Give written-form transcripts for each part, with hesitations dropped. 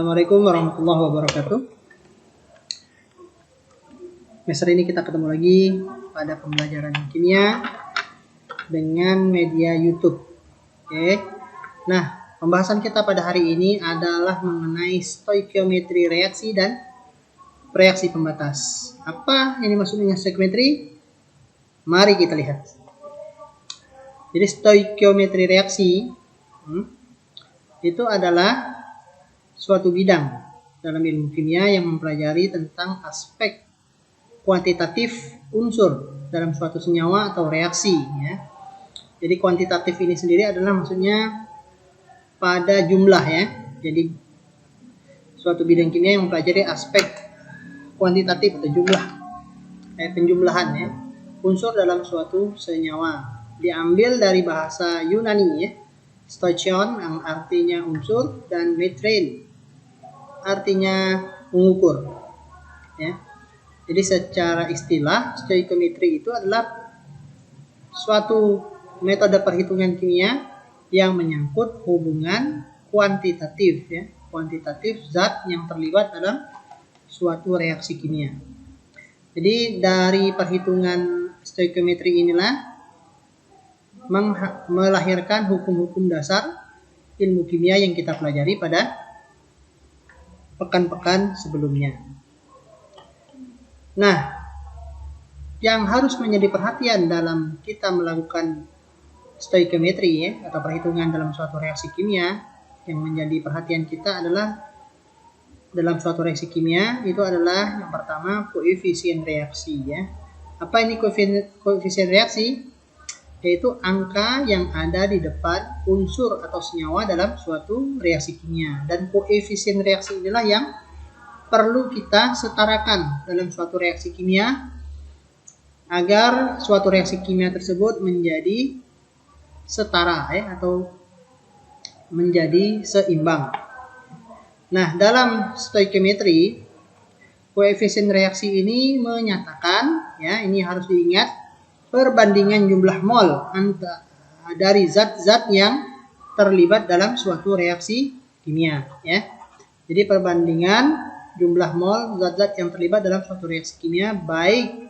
Assalamualaikum warahmatullahi wabarakatuh. Semester ini kita ketemu lagi pada pembelajaran kimia dengan media YouTube. Oke. Nah, pembahasan kita pada hari ini adalah mengenai stoikiometri reaksi dan reaksi pembatas. Apa yang dimaksud dengan stoikiometri? Mari kita lihat. Jadi stoikiometri reaksi itu adalah suatu bidang dalam ilmu kimia yang mempelajari tentang aspek kuantitatif unsur dalam suatu senyawa atau reaksi, ya. Jadi kuantitatif ini sendiri adalah maksudnya pada jumlah, ya. Jadi suatu bidang kimia yang mempelajari aspek kuantitatif atau jumlah, penjumlahan, ya, unsur dalam suatu senyawa. Diambil dari bahasa Yunani, ya. Stoichion yang artinya unsur dan metrein artinya mengukur, ya. Jadi secara istilah stoikiometri itu adalah suatu metode perhitungan kimia yang menyangkut hubungan kuantitatif, ya, kuantitatif zat yang terlibat dalam suatu reaksi kimia. Jadi dari perhitungan stoikiometri inilah melahirkan hukum-hukum dasar ilmu kimia yang kita pelajari pada pekan-pekan sebelumnya. Nah, yang harus menjadi perhatian dalam kita melakukan stoikiometri, ya, atau perhitungan dalam suatu reaksi kimia, yang menjadi perhatian kita adalah dalam suatu reaksi kimia itu adalah yang pertama koefisien reaksi, ya. Apa ini koefisien reaksi? Yaitu angka yang ada di depan unsur atau senyawa dalam suatu reaksi kimia. Dan koefisien reaksi inilah yang perlu kita setarakan dalam suatu reaksi kimia agar suatu reaksi kimia tersebut menjadi setara, ya, atau menjadi seimbang. Nah, dalam stoikiometri koefisien reaksi ini menyatakan, ya, ini harus diingat, perbandingan jumlah mol dari zat-zat yang terlibat dalam suatu reaksi kimia, ya. Jadi perbandingan jumlah mol zat-zat yang terlibat dalam suatu reaksi kimia, baik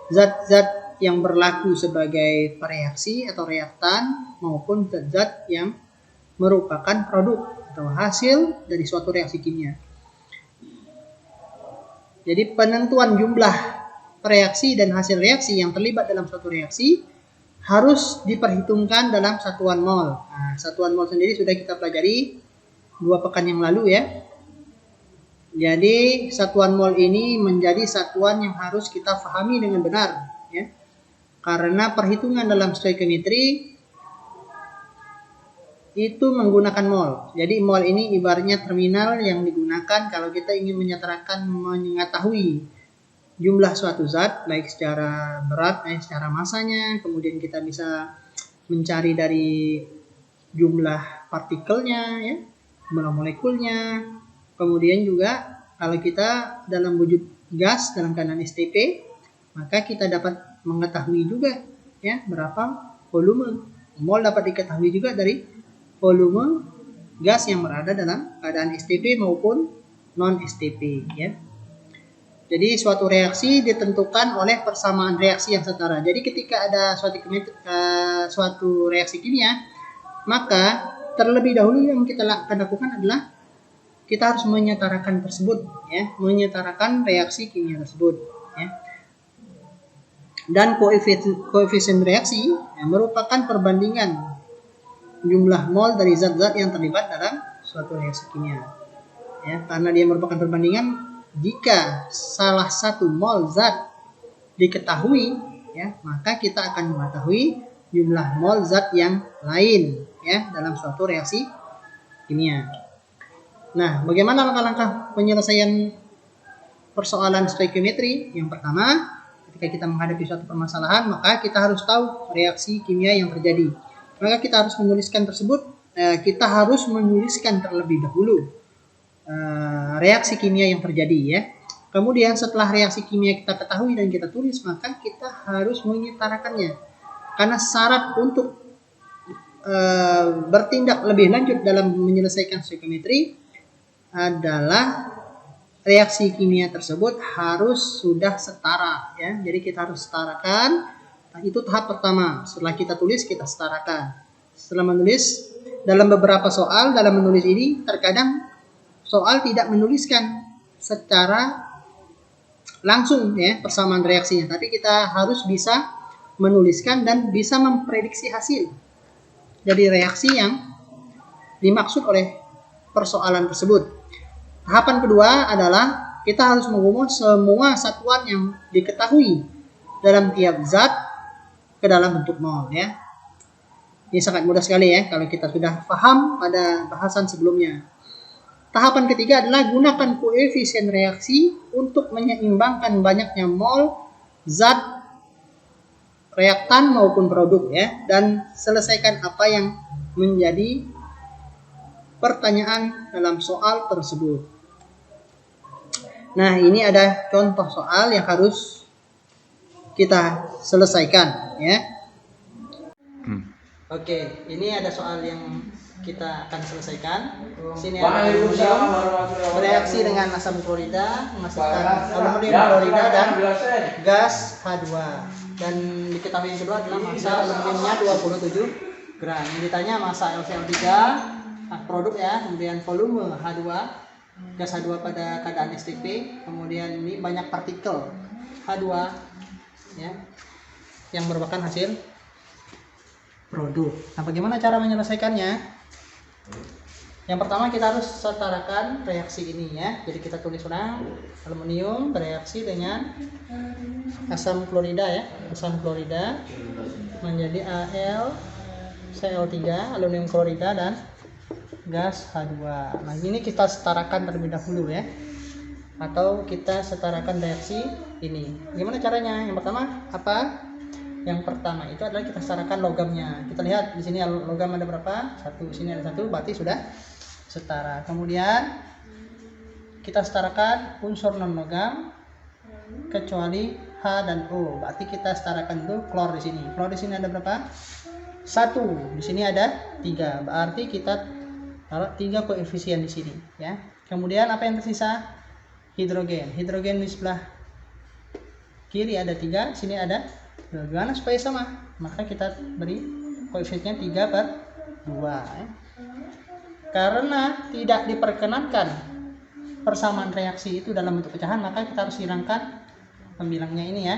zat-zat yang berlaku sebagai pereaksi atau reaktan maupun zat-zat yang merupakan produk atau hasil dari suatu reaksi kimia. Jadi penentuan jumlah reaksi dan hasil reaksi yang terlibat dalam suatu reaksi harus diperhitungkan dalam satuan mol. Nah, satuan mol sendiri sudah kita pelajari 2 pekan yang lalu, ya. Jadi satuan mol ini menjadi satuan yang harus kita pahami dengan benar, ya. Karena perhitungan dalam stoikiometri itu menggunakan mol. Jadi mol ini ibaratnya terminal yang digunakan kalau kita ingin mengetahui jumlah suatu zat, baik secara berat, secara masanya, kemudian kita bisa mencari dari jumlah partikelnya, ya, jumlah molekulnya, kemudian juga kalau kita dalam wujud gas dalam keadaan STP, maka kita dapat mengetahui juga, ya, berapa volume. Mol dapat diketahui juga dari volume gas yang berada dalam keadaan STP maupun non STP, ya. Jadi suatu reaksi ditentukan oleh persamaan reaksi yang setara. Jadi ketika ada suatu reaksi kimia, maka terlebih dahulu yang kita akan lakukan adalah kita harus menyetarakan tersebut, ya, menyetarakan reaksi kimia tersebut, ya. Dan koefisien reaksi, ya, merupakan perbandingan jumlah mol dari zat-zat yang terlibat dalam suatu reaksi kimia, ya. Karena dia merupakan perbandingan, jika salah satu mol zat diketahui, ya, maka kita akan mengetahui jumlah mol zat yang lain, ya, dalam suatu reaksi kimia. Nah, bagaimana langkah-langkah penyelesaian persoalan stoikiometri? Yang pertama, ketika kita menghadapi suatu permasalahan, maka kita harus tahu reaksi kimia yang terjadi. Maka kita harus menuliskan tersebut, kita harus menuliskan terlebih dahulu reaksi kimia yang terjadi, ya. Kemudian setelah reaksi kimia kita ketahui dan kita tulis, maka kita harus menyetarakannya. Karena syarat untuk bertindak lebih lanjut dalam menyelesaikan stoikiometri adalah reaksi kimia tersebut harus sudah setara ya. Jadi kita harus setarakan. Nah, itu tahap pertama. Setelah kita tulis, kita setarakan. Setelah menulis, dalam beberapa soal dalam menulis ini terkadang soal tidak menuliskan secara langsung ya persamaan reaksinya, tapi kita harus bisa menuliskan dan bisa memprediksi hasil dari reaksi yang dimaksud oleh persoalan tersebut. Tahapan kedua adalah kita harus mengumpulkan semua satuan yang diketahui dalam tiap zat ke dalam bentuk mol ya. Ini sangat mudah sekali ya kalau kita sudah paham pada bahasan sebelumnya. Tahapan ketiga adalah gunakan koefisien reaksi untuk menyeimbangkan banyaknya mol zat reaktan maupun produk ya, dan selesaikan apa yang menjadi pertanyaan dalam soal tersebut. Nah, ini ada contoh soal yang harus kita selesaikan ya. Oke, ini ada soal yang kita akan selesaikan. Sini ada aluminium bereaksi dengan asam klorida menghasilkan aluminium klorida dan gas H2. Dan diketahui yang kedua adalah massa aluminiumnya 27 gram. Yang ditanya massa LCl3, produk ya, kemudian volume H2, gas H2 pada keadaan STP, kemudian ini banyak partikel H2 ya, yang merupakan hasil produk. Nah, bagaimana cara menyelesaikannya? Yang pertama kita harus setarakan reaksi ini ya. Jadi kita tulis ulang, aluminium bereaksi dengan asam klorida ya, asam klorida menjadi AlCl3, aluminium klorida dan gas H2. Nah, ini kita setarakan terlebih dahulu ya. Atau kita setarakan reaksi ini. Gimana caranya? Yang pertama apa? Yang pertama itu adalah kita setarakan logamnya. Kita lihat di sini logam ada berapa? Satu, sini ada satu, berarti sudah setara. Kemudian kita setarakan unsur non logam kecuali H dan O. Berarti kita setarakan dulu klor di sini. Klor di sini ada berapa? Satu. Di sini ada 3. Berarti kita taruh 3 koefisien di sini ya. Kemudian apa yang tersisa? Hidrogen. Hidrogen di sebelah kiri ada 3, sini ada 2. Gimana supaya sama? Maka kita beri koefisiennya 3/2 ya. Karena tidak diperkenankan persamaan reaksi itu dalam bentuk pecahan, maka kita harus hilangkan pembilangnya ini ya.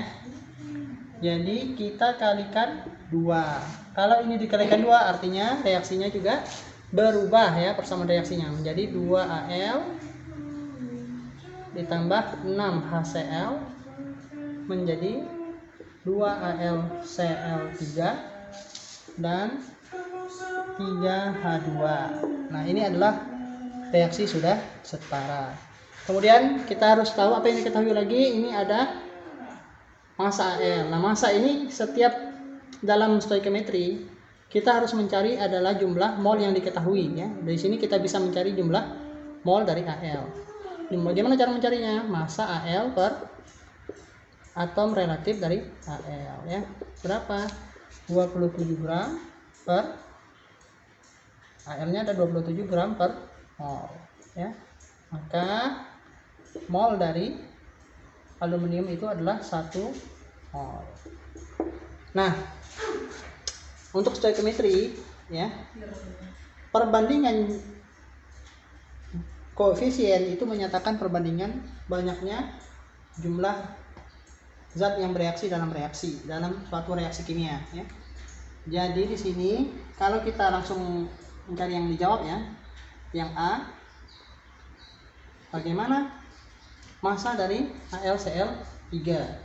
Jadi kita kalikan 2. Kalau ini dikalikan 2 artinya reaksinya juga berubah ya, persamaan reaksinya menjadi 2Al ditambah 6HCl menjadi 2AlCl3 dan 3H2. Nah, ini adalah reaksi sudah setara. Kemudian kita harus tahu apa yang diketahui lagi, ini ada massa Al. Nah, massa ini setiap dalam stoikiometri kita harus mencari adalah jumlah mol yang diketahui ya. Dari sini kita bisa mencari jumlah mol dari Al. Bagaimana cara mencarinya? Massa Al per atom relatif dari Al ya. Berapa? 27 gram per Al-nya ada 27 gram per mol ya. Maka mol dari aluminium itu adalah 1 mol. Nah, untuk stoikiometri ya, perbandingan koefisien itu menyatakan perbandingan banyaknya jumlah zat yang bereaksi dalam suatu reaksi kimia ya. Jadi di sini kalau kita langsung mencari yang dijawab ya, yang A, bagaimana massa dari AlCl3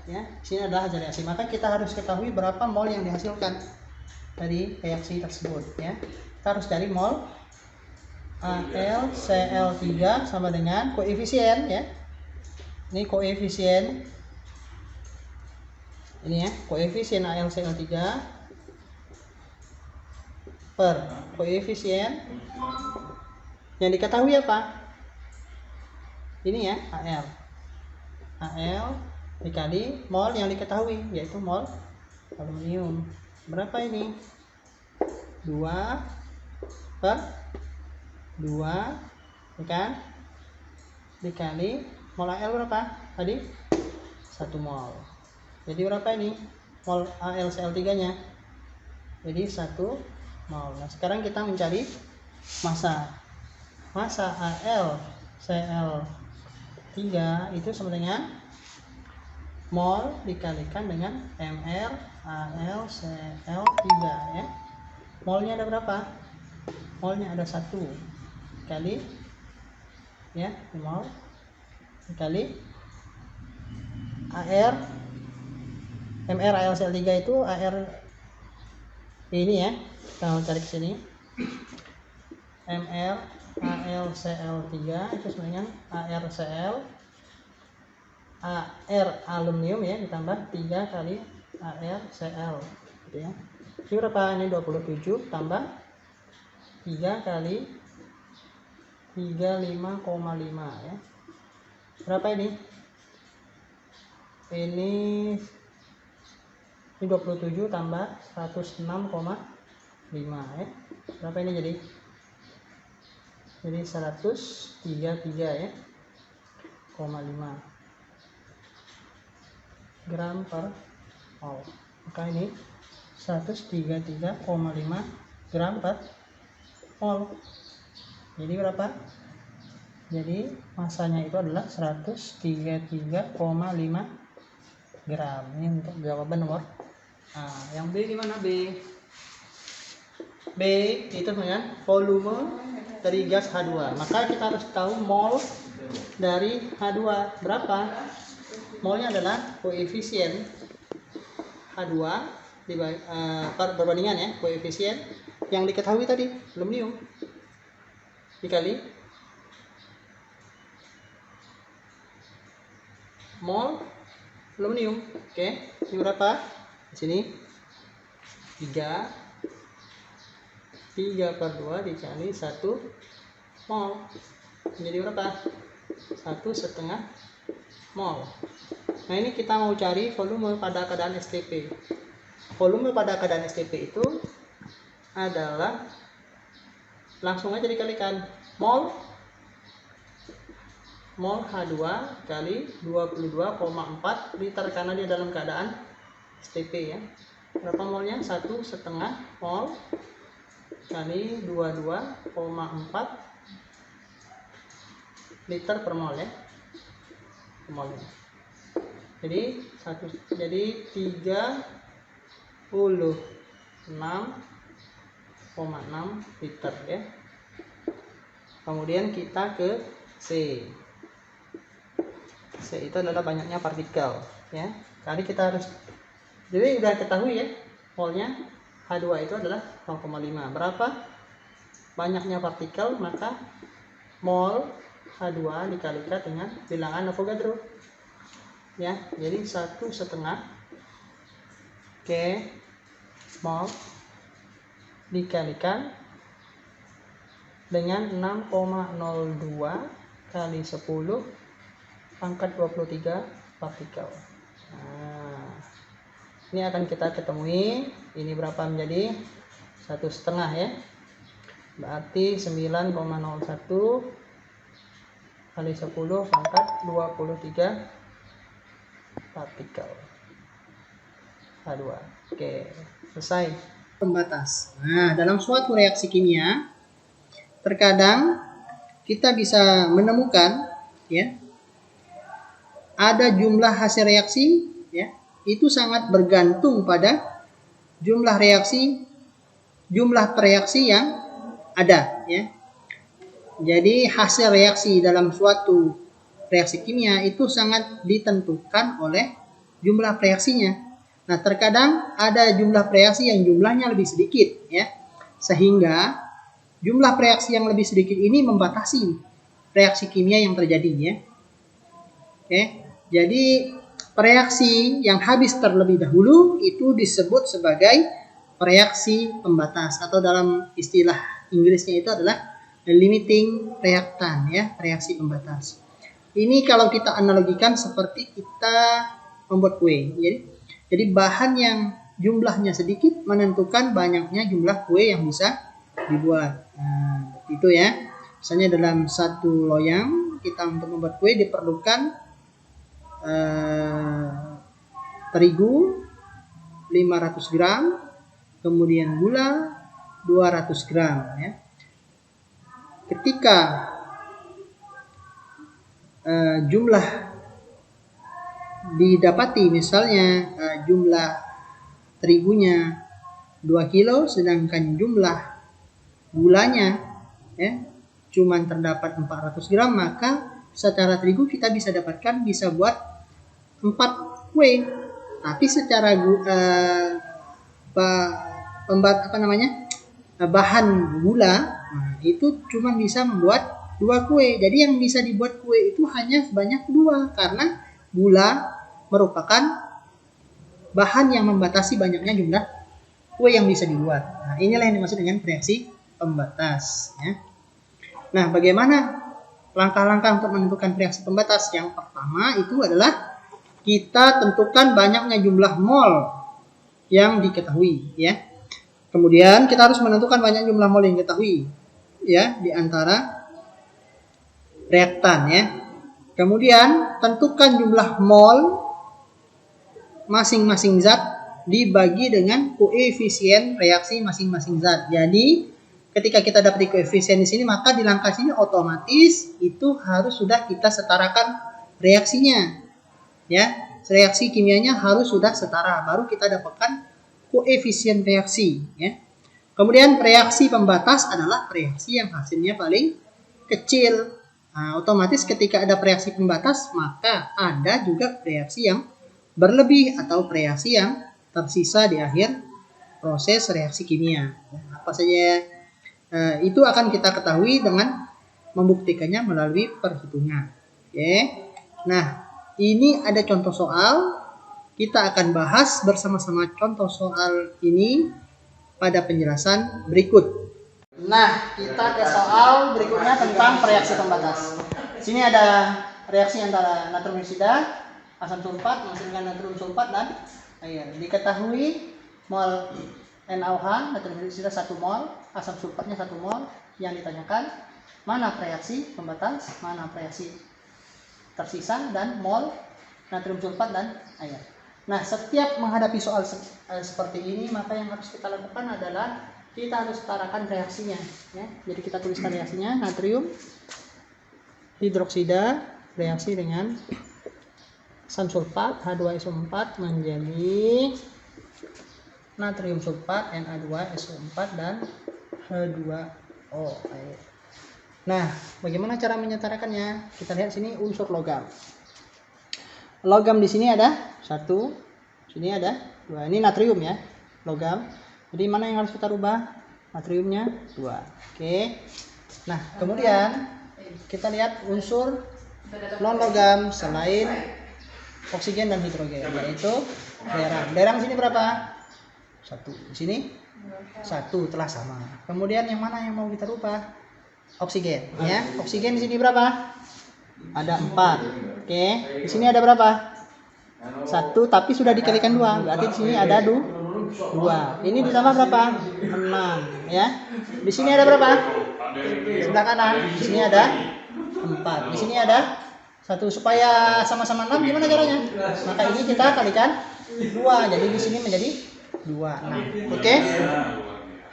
ya. Di sini adalah hasil reaksi, maka kita harus ketahui berapa mol yang dihasilkan dari reaksi tersebut ya. Kita harus cari mol AlCl3 sama dengan koefisien ya. Ini koefisien ini ya, koefisien AlCl3 per koefisien yang diketahui apa? Ini ya, Al dikali mol yang diketahui yaitu mol aluminium. Berapa ini? 2/2 ya kan? dikali mol AL berapa tadi? 1 mol. Jadi berapa ini mol AlCl3 nya? Jadi 1 mol. Nah sekarang kita mencari massa AlCl3 itu sama dengan mol dikalikan dengan mR AlCl3 ya. Molnya ada berapa? Molnya ada 1 kali ya, mol dikali mR AlCl3 itu ini ya, kita mau cari ke sini. mR AlCl3 itu sama dengan Ar aluminium ya ditambah 3 kali ArCl gitu ya. Ini berapa? Ini 27 tambah 3 kali 35,5 ya. Berapa ini? Ini 27 tambah 106,5 ya. Berapa ini jadi? Jadi 133 ya, 0,5 gram per mol. Maka ini 133,5 gram per mol. Jadi berapa? Jadi masanya itu adalah 133,5 gram. Ini untuk jawaban nomor. Nah, yang B di mana B? B itu dengan volume dari gas H2. Maka kita harus tahu mol dari H2 berapa? Molnya adalah koefisien H2 perbandingan ya, koefisien yang diketahui tadi, aluminium dikali mol aluminium. Oke, ini berapa? Di sini 3 per 2 dikali 1 mol. Jadi berapa? 1,5 mol. Nah ini kita mau cari volume pada keadaan STP. Volume pada keadaan STP itu adalah langsung aja dikalikan mol H2 kali 22,4 liter karena dia dalam keadaan STP ya. Berapa molnya? 1,5 mol kali 22,4 liter per mol ya. Molnya. Jadi 36,6 liter ya. Kemudian kita ke C. C itu adalah banyaknya partikel ya. Tadi kita harus, jadi udah ketahui ya, molnya H2 itu adalah 0,5. Berapa banyaknya partikel, maka mol H2 dikalikan dengan bilangan Avogadro ya. Jadi 1,5 K mol dikalikan dengan 6,02 kali 10 pangkat 23 partikel. Nah, ini akan kita ketemui ini berapa menjadi 1,5 ya. Berarti 9,01 kali 10 pangkat 23 partikel H2. Oke, selesai. Pembatas. Nah, dalam suatu reaksi kimia terkadang kita bisa menemukan ya, ada jumlah hasil reaksi ya, itu sangat bergantung pada jumlah reaksi yang ada ya. Jadi hasil reaksi dalam suatu reaksi kimia itu sangat ditentukan oleh jumlah reaksinya. Nah, terkadang ada jumlah reaksi yang jumlahnya lebih sedikit ya. Sehingga jumlah reaksi yang lebih sedikit ini membatasi reaksi kimia yang terjadi ya. Oke. Jadi reaksi yang habis terlebih dahulu itu disebut sebagai reaksi pembatas, atau dalam istilah Inggrisnya itu adalah limiting reactant ya, reaksi pembatas. Ini kalau kita analogikan seperti kita membuat kue. Jadi bahan yang jumlahnya sedikit menentukan banyaknya jumlah kue yang bisa dibuat. Nah, itu ya. Misalnya dalam satu loyang kita untuk membuat kue diperlukan terigu 500 gram, kemudian gula 200 gram ya. Ketika jumlah didapati, misalnya jumlah terigunya 2 kilo sedangkan jumlah gulanya ya cuman terdapat 400 gram, maka secara terigu kita bisa dapatkan bisa buat 4 kue. Tapi secara bahan gula, nah, itu cuma bisa membuat 2 kue. Jadi yang bisa dibuat kue itu hanya sebanyak 2 karena gula merupakan bahan yang membatasi banyaknya jumlah kue yang bisa dibuat. Nah, inilah yang dimaksud dengan reaksi pembatas ya. Nah, bagaimana langkah-langkah untuk menentukan reaksi pembatas? Yang pertama itu adalah kita tentukan banyaknya jumlah mol yang diketahui ya. Kemudian kita harus menentukan banyak jumlah mol yang diketahui ya di antara reaktan ya. Kemudian tentukan jumlah mol masing-masing zat dibagi dengan koefisien reaksi masing-masing zat. Jadi ketika kita dapat koefisien di sini, maka di langkah sini otomatis itu harus sudah kita setarakan reaksinya. Ya, reaksi kimianya harus sudah setara, baru kita dapatkan koefisien reaksi ya. Kemudian reaksi pembatas adalah reaksi yang hasilnya paling kecil. Nah, otomatis ketika ada reaksi pembatas, maka ada juga reaksi yang berlebih atau reaksi yang tersisa di akhir proses reaksi kimia. Apa saja itu akan kita ketahui dengan membuktikannya melalui perhitungan. Oke. Nah, ini ada contoh soal. Kita akan bahas bersama-sama contoh soal ini pada penjelasan berikut. Nah, kita ke soal berikutnya tentang reaksi pembatas. Sini ada reaksi antara natrium hidroksida, asam sulfat menghasilkan natrium sulfat dan air. Diketahui mol NaOH, natrium hidroksida 1 mol, asam sulfatnya 1 mol. Yang ditanyakan mana reaksi pembatas, mana reaksi tersisa, dan mol natrium sulfat dan air. Nah, setiap menghadapi soal seperti ini, maka yang harus kita lakukan adalah kita harus setarakan reaksinya ya. Jadi kita tuliskan reaksinya, natrium hidroksida reaksi dengan asam sulfat H2SO4 menjadi natrium sulfat Na2SO4 dan H2O air. Nah, bagaimana cara menyetarakannya? Kita lihat sini unsur logam. Logam di sini ada 1, sini ada 2. Ini natrium ya, logam. Jadi mana yang harus kita rubah? Natriumnya 2. Oke. Nah, kemudian kita lihat unsur non logam selain oksigen dan hidrogen, yaitu garam. Garam sini berapa? 1. Di sini 1, telah sama. Kemudian yang mana yang mau kita rubah? Oksigen ya. Oksigen di sini berapa? Ada 4. Oke. Di sini ada berapa? 1, tapi sudah dikalikan 2. Berarti di sini ada 2. Ini ditambah berapa? 6 ya. Di sini ada berapa? Sebelah kanan. Di sini ada 4. Di sini ada 1. Supaya sama-sama 6 gimana caranya? Maka ini kita kalikan 2. Jadi di sini menjadi 2. 6. Oke.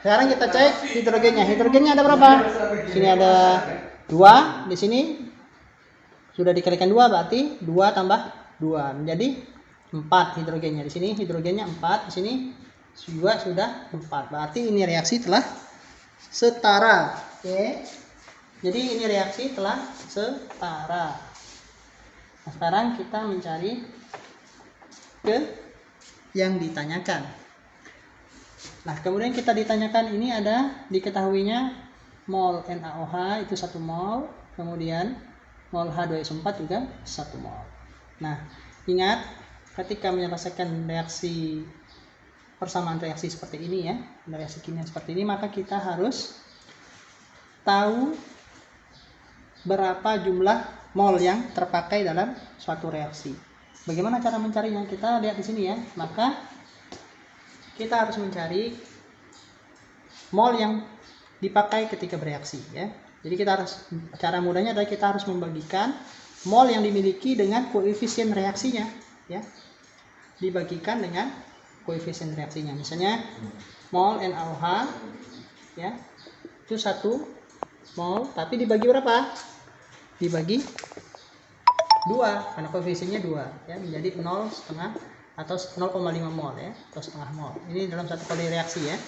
Sekarang kita cek hidrogennya. Hidrogennya ada berapa? Di sini ada 2. Di sini sudah dikalikan 2, berarti 2 tambah 2 menjadi 4 hidrogennya. Di sini hidrogennya 4, di sini juga sudah 4. Berarti ini reaksi telah setara. Oke. Jadi ini reaksi telah setara. Nah, sekarang kita mencari ke yang ditanyakan. Nah, kemudian kita ditanyakan ini ada diketahuinya mol NaOH itu 1 mol, kemudian mol H2SO4 juga 1 mol. Nah, ingat ketika menyelesaikan reaksi persamaan reaksi seperti ini ya, reaksi kimia seperti ini, maka kita harus tahu berapa jumlah mol yang terpakai dalam suatu reaksi. Bagaimana cara mencarinya? Kita lihat di sini ya. Maka kita harus mencari mol yang dipakai ketika bereaksi ya. Jadi cara mudahnya adalah kita harus membagikan mol yang dimiliki dengan koefisien reaksinya, ya. Dibagikan dengan koefisien reaksinya. Misalnya mol NaOH, ya, itu 1 mol, tapi dibagi berapa? Dibagi 2 karena koefisiennya 2, ya, menjadi 0,5 atau 0,5 mol, ya, atau setengah mol. Ini dalam satu kali reaksi, ya.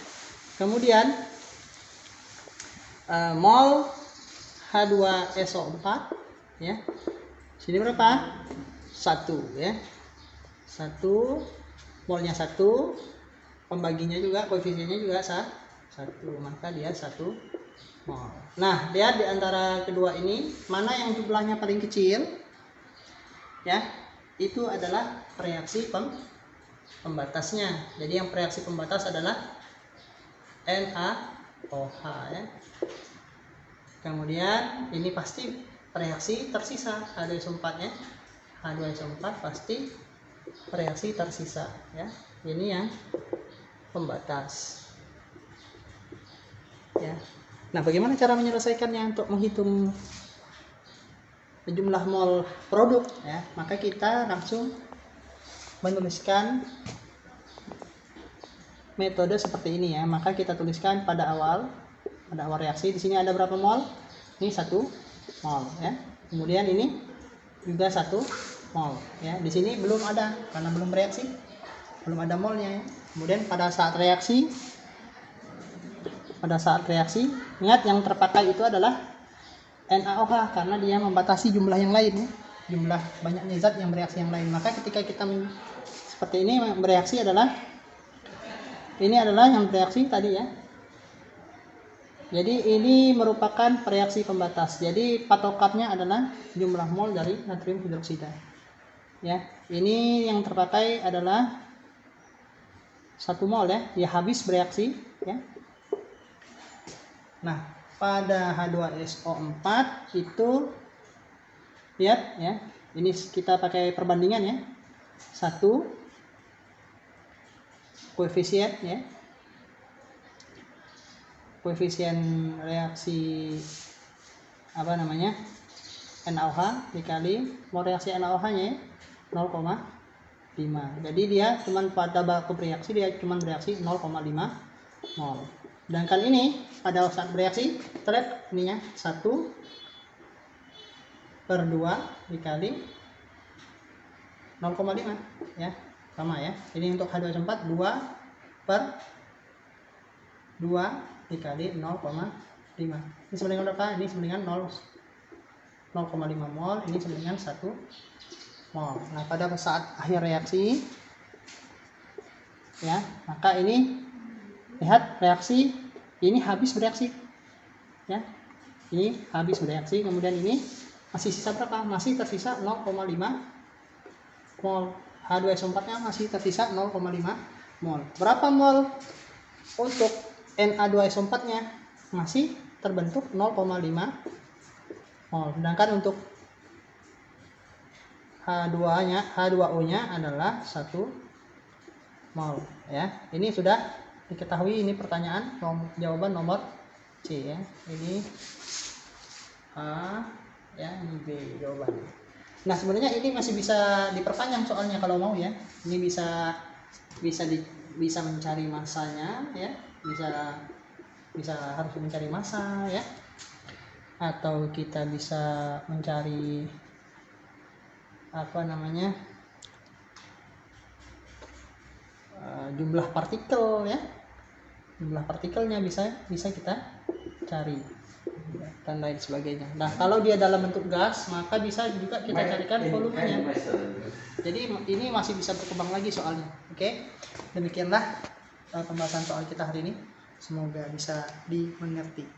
Kemudian mol H2SO4, ya. Sini berapa? 1, ya. 1 molnya 1, pembaginya juga koefisiennya juga 1, maka dia 1 mol. Nah, lihat di antara kedua ini mana yang jumlahnya paling kecil, ya, itu adalah reaksi pembatasnya. Jadi yang reaksi pembatas adalah NaOH, ya. Kemudian ini pasti reaksi tersisa H2SO4, ya. H2SO4 pasti reaksi tersisa, ya. Ini yang pembatas, ya. Nah, bagaimana cara menyelesaikannya untuk menghitung jumlah mol produk, ya? Maka kita langsung menuliskan metode seperti ini, ya. Maka kita tuliskan pada awal reaksi. Di sini ada berapa mol? Ini 1 mol, ya. Kemudian ini juga 1 mol, ya. Di sini belum ada karena belum bereaksi, belum ada molnya, ya. Kemudian pada saat reaksi, ingat yang terpakai itu adalah NaOH karena dia membatasi jumlah yang lain, ya. Jumlah banyaknya zat yang bereaksi yang lain. Maka ketika kita seperti ini bereaksi adalah yang bereaksi tadi, ya. Jadi ini merupakan reaksi pembatas. Jadi patokannya adalah jumlah mol dari natrium hidroksida. Ya, ini yang terpakai adalah 1 mol, ya. Dia habis bereaksi, ya. Nah, pada H2SO4 itu lihat, ya. Ini kita pakai perbandingan, ya. 1 koefisien, ya. Koefisien reaksi NaOH dikali mol reaksi NaOH-nya, 0,5. Jadi dia cuman pada baku bereaksi dia cuman bereaksi 0,5 mol. Sedangkan ini pada saat bereaksi kita lihat ininya 1/2 dikali 0,5, ya. Sama, ya. Ini untuk H2SO4 2/2 dikali 0,5. Ini sama dengan berapa? Ini sama dengan 0,5 mol, ini sama dengan 1 mol. Nah, pada saat akhir reaksi, ya, maka ini lihat reaksi ini habis bereaksi, ya. Ini habis bereaksi, kemudian ini masih sisa berapa? Masih tersisa 0,5 mol. H2SO4-nya masih tersisa 0,5 mol. Berapa mol untuk Na2SO4-nya? Masih terbentuk 0,5 mol. Sedangkan untuk H2O-nya adalah 1 mol, ya. Ini sudah diketahui, ini pertanyaan jawaban nomor C, ya. Ini A, ya, ini B jawabannya. Nah, sebenarnya ini masih bisa diperpanjang soalnya kalau mau, ya. Ini bisa mencari masanya, ya. Bisa harus mencari massa, ya. Atau kita bisa mencari jumlah partikel, ya. Jumlah partikelnya bisa kita cari dan lain sebagainya. Nah, kalau dia dalam bentuk gas, maka bisa juga kita carikan volumenya. Jadi ini masih bisa berkembang lagi soalnya. Oke. Demikianlah pembahasan soal kita hari ini. Semoga bisa dimengerti.